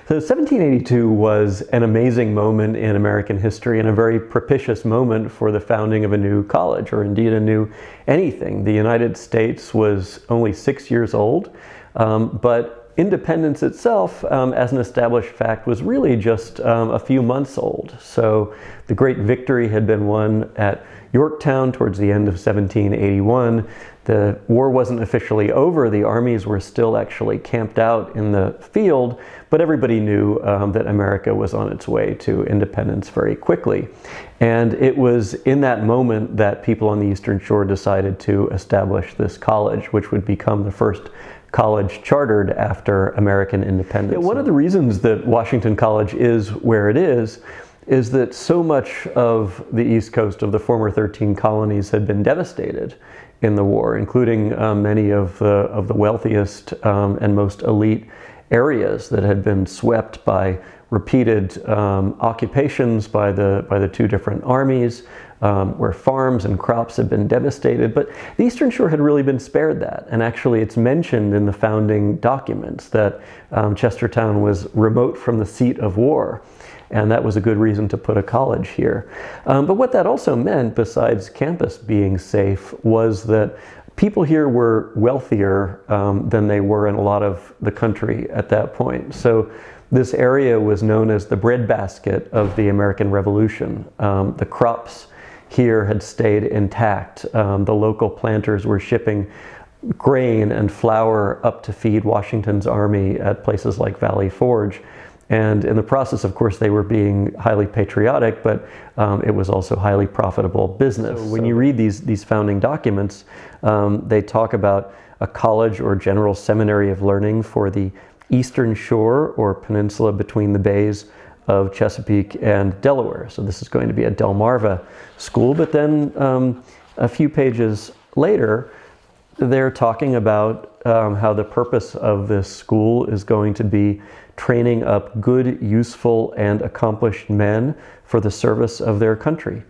So 1782 was an amazing moment in American history and a very propitious moment for the founding of a new college, or indeed a new anything. The United States was only 6 years old, but independence itself, as an established fact, was really just a few months old. So the great victory had been won at Yorktown towards the end of 1781. The war wasn't officially over. The armies were still actually camped out in the field, but everybody knew that America was on its way to independence very quickly. And it was in that moment that people on the Eastern Shore decided to establish this college, which would become the first college chartered after American independence. Yeah, one of the reasons that Washington College is where it is that so much of the East Coast of the former 13 colonies had been devastated in the war, including many of the wealthiest and most elite areas that had been swept by repeated occupations by the two different armies, where farms and crops had been devastated. But the Eastern Shore had really been spared that, and actually it's mentioned in the founding documents that Chestertown was remote from the seat of war. And that was a good reason to put a college here. But what that also meant, besides campus being safe, was that people here were wealthier than they were in a lot of the country at that point. So this area was known as the breadbasket of the American Revolution. The crops here had stayed intact. The local planters were shipping grain and flour up to feed Washington's army at places like Valley Forge. And in the process, of course, they were being highly patriotic, but it was also highly profitable business. So when you read these founding documents, they talk about a college or general seminary of learning for the Eastern Shore or peninsula between the bays of Chesapeake and Delaware. So this is going to be a Delmarva school. But then a few pages later, they're talking about how the purpose of this school is going to be training up good, useful, and accomplished men for the service of their country.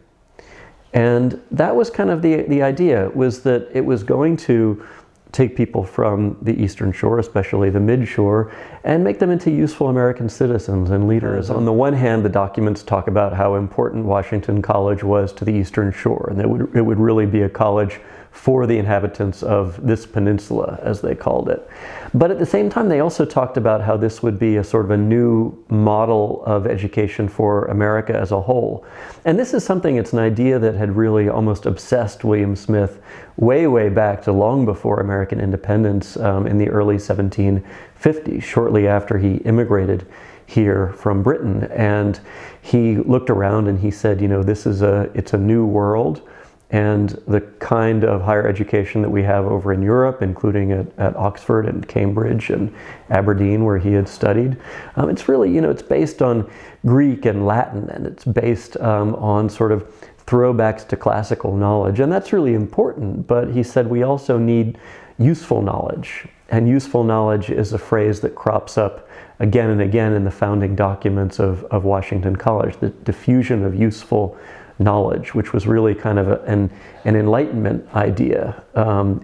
And that was kind of the idea, was that it was going to take people from the Eastern Shore, especially the mid-shore, and make them into useful American citizens and leaders. On the one hand, the documents talk about how important Washington College was to the Eastern Shore, and it would really be a college for the inhabitants of this peninsula, as they called it. But at the same time, they also talked about how this would be a sort of a new model of education for America as a whole. And this is something, it's an idea that had really almost obsessed William Smith way back to long before American independence in the early 1750s, shortly after he immigrated here from Britain. And he looked around and he said, you know, it's a new world. And the kind of higher education that we have over in Europe, including at Oxford and Cambridge and Aberdeen, where he had studied, it's really, you know, it's based on Greek and Latin, and it's based on sort of throwbacks to classical knowledge. And that's really important. But he said we also need useful knowledge. And useful knowledge is a phrase that crops up again and again in the founding documents of Washington College, the diffusion of useful knowledge, which was really kind of an Enlightenment idea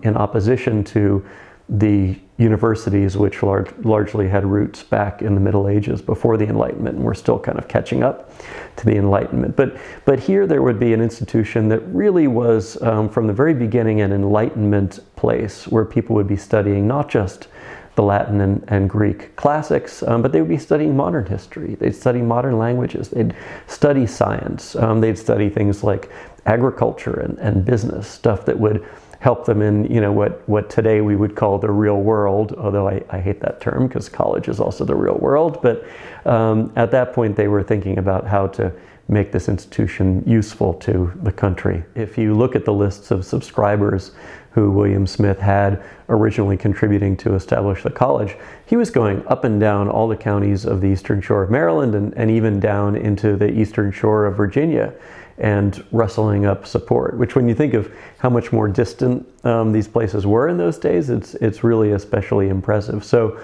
in opposition to the universities, which largely had roots back in the Middle Ages before the Enlightenment, and we're still kind of catching up to the Enlightenment. But here there would be an institution that really was, from the very beginning, an Enlightenment place where people would be studying not just the Latin and Greek classics, but they would be studying modern history. They'd study modern languages. They'd study science. They'd study things like agriculture and business, stuff that would help them in, you know, what today we would call the real world, although I hate that term because college is also the real world. But at that point, they were thinking about how to make this institution useful to the country. If you look at the lists of subscribers who William Smith had originally contributing to establish the college, he was going up and down all the counties of the Eastern Shore of Maryland and even down into the Eastern Shore of Virginia and rustling up support, which when you think of how much more distant these places were in those days, it's really especially impressive. So,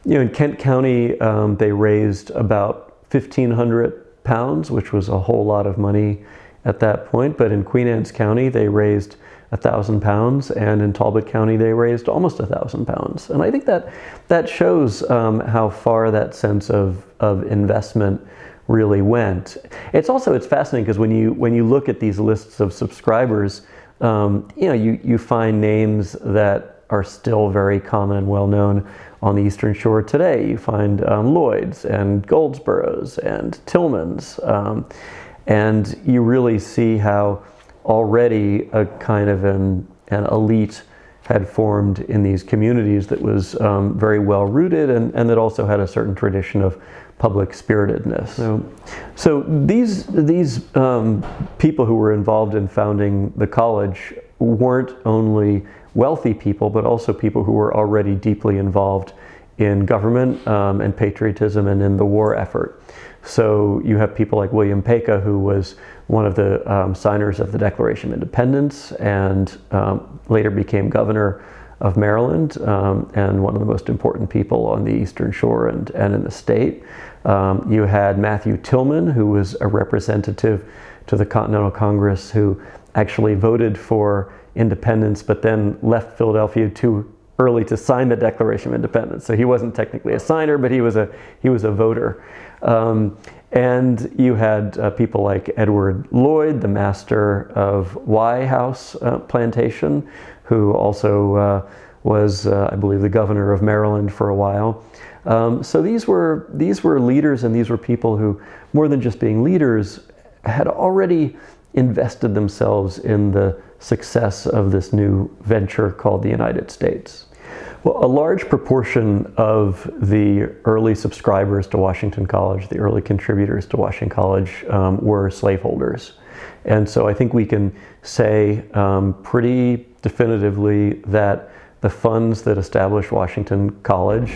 you know, in Kent County, they raised about 1,500 pounds, which was a whole lot of money at that point. But in Queen Anne's County, they raised £1,000, and in Talbot County they raised almost £1,000. And I think that shows how far that sense of investment really went. It's fascinating because when you look at these lists of subscribers, you find names that are still very common and well known on the Eastern Shore today. You find Lloyd's and Goldsborough's and Tillman's, and you really see how already a kind of an elite had formed in these communities that was very well rooted and that also had a certain tradition of public spiritedness. So these people who were involved in founding the college weren't only wealthy people, but also people who were already deeply involved in government and patriotism and in the war effort. So you have people like William Paca, who was one of the signers of the Declaration of Independence and later became governor of Maryland, and one of the most important people on the Eastern Shore and in the state. You had Matthew Tillman, who was a representative to the Continental Congress, who actually voted for independence, but then left Philadelphia too early to sign the Declaration of Independence. So he wasn't technically a signer, but he was a voter. And you had people like Edward Lloyd, the master of Wye House Plantation, who also was, I believe, the governor of Maryland for a while. So these were leaders, and these were people who, more than just being leaders, had already invested themselves in the success of this new venture called the United States. Well, a large proportion of the early subscribers to Washington College, the early contributors to Washington College, were slaveholders. And so I think we can say pretty definitively that the funds that established Washington College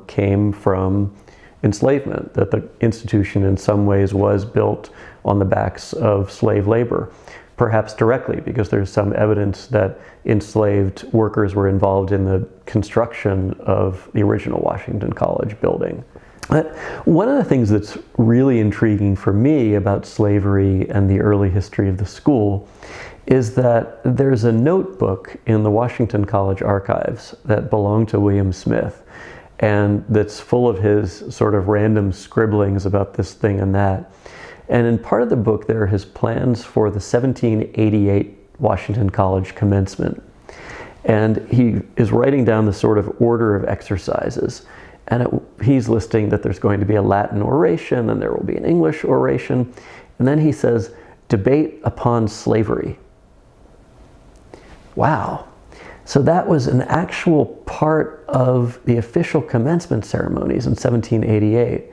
came from enslavement, that the institution in some ways was built on the backs of slave labor, perhaps directly, because there's some evidence that enslaved workers were involved in the construction of the original Washington College building. But one of the things that's really intriguing for me about slavery and the early history of the school is that there's a notebook in the Washington College archives that belonged to William Smith, and that's full of his sort of random scribblings about this thing and that. And in part of the book, there are his plans for the 1788 Washington College commencement. And he is writing down the sort of order of exercises. And he's listing that there's going to be a Latin oration, and there will be an English oration. And then he says, debate upon slavery. Wow. So that was an actual part of the official commencement ceremonies in 1788,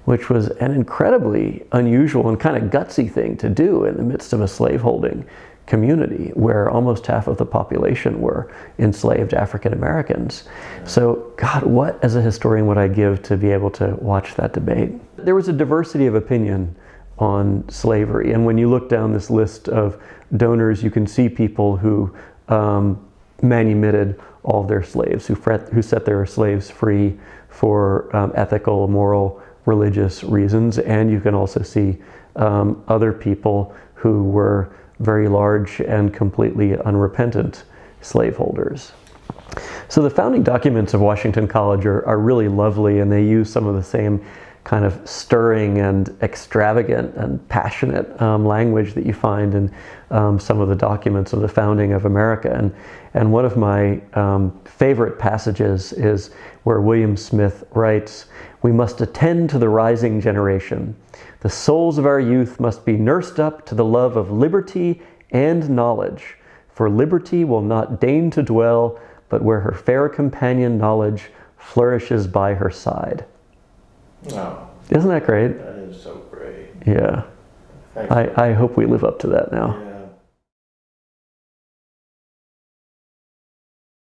which was an incredibly unusual and kind of gutsy thing to do in the midst of a slaveholding community where almost half of the population were enslaved African Americans. So, God, what as a historian would I give to be able to watch that debate? There was a diversity of opinion on slavery, and when you look down this list of donors, you can see people who manumitted all of their slaves, who set their slaves free for ethical, moral, religious reasons, and you can also see other people who were very large and completely unrepentant slaveholders. So the founding documents of Washington College are really lovely, and they use some of the same kind of stirring and extravagant and passionate language that you find in some of the documents of the founding of America. And one of my favorite passages is where William Smith writes, "We must attend to the rising generation. The souls of our youth must be nursed up to the love of liberty and knowledge, for liberty will not deign to dwell, but where her fair companion knowledge flourishes by her side." Oh, isn't that great? that is so great. Yeah. I hope we live up to that now. Yeah.